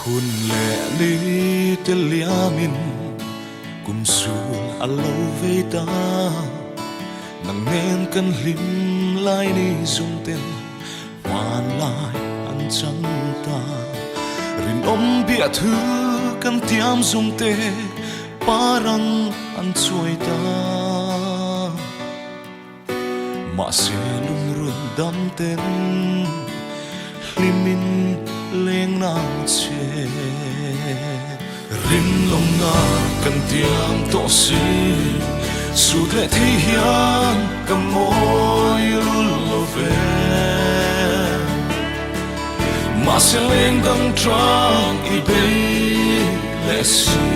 hun le li te liamin kum sul alo ve ta nang nen kan lim lai ni zum ten wan lai an chang ta rin om bia thu kan tiam zum te parang an chuai ta ma se lung run dam ten limin leng nang che rin long na kan tiam to si su le thi hian kam moi lul lo ve ma se leng dang trang I be le si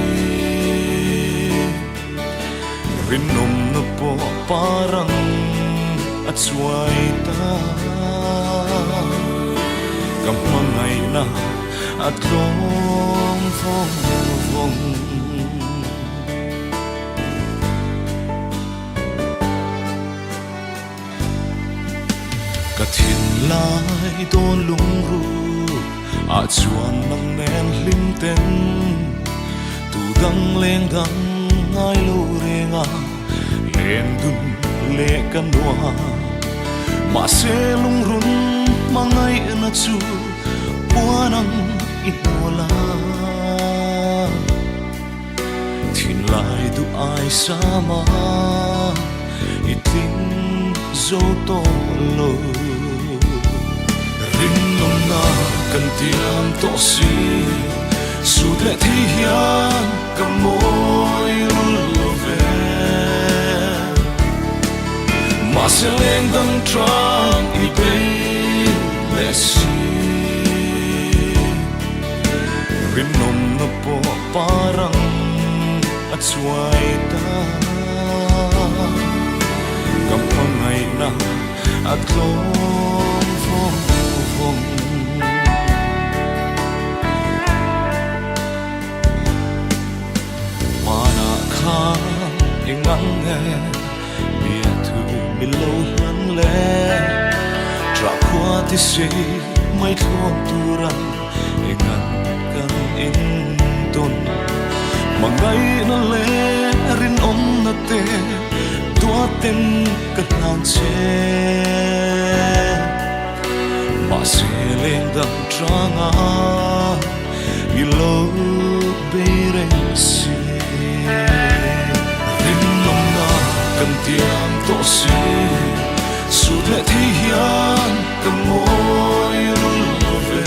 rin nom na po parang at suai ta kamangay na at long phong kathin lai don lung ru at chuan nang nen lim ten tu dang leng dang ngai lo renga len dun le kanwa ma se lung run mangai na chu puanang inola thin lai du ai sama itin zo to lo ring long na kan tiam to si su le thi hian kam moi lo ve ma se leng dang trang I be le si rin nom na po parang at suai ta kampangay na at long phong mana ka ingang he bia thu mi lo hlang le tra khwa ti se mai thom turan ingan kan in ton mangai na le rin om na te tua ten kan nan che ma se leng dang tranga I lo be reng si rin nom na kan tiam to si su le thi hian kam moi lo ve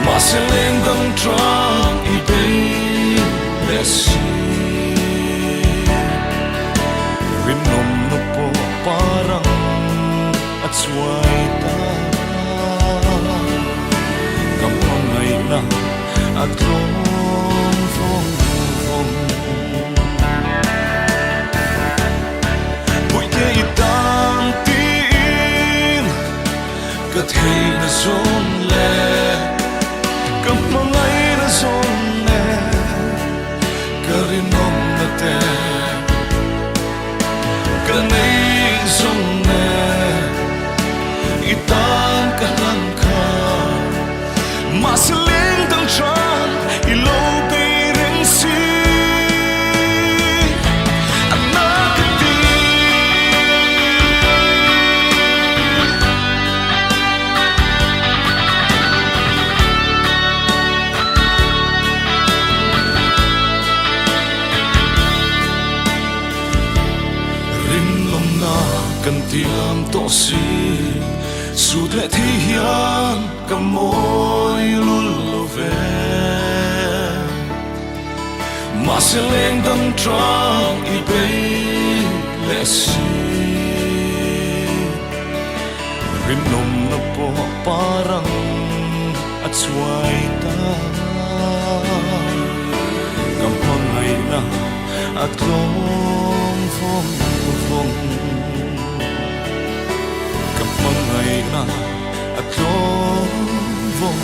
ma se leng dang trang I be le si rin nom na po parang at suai ta kampangay na at long phong Bụi te itang tin Kat hay na zon le kampangay na zon le Karinom na te Kanay zon le Itang kalang ka Masiling dang chan Ilo be rin si Anakati Rin long na kan tiam to si su le thi hian kam moi lul lo ve ma se leng dang trang I be le si rin nom na po parang at suai ta kampangay na at long phong kampangay na at long phong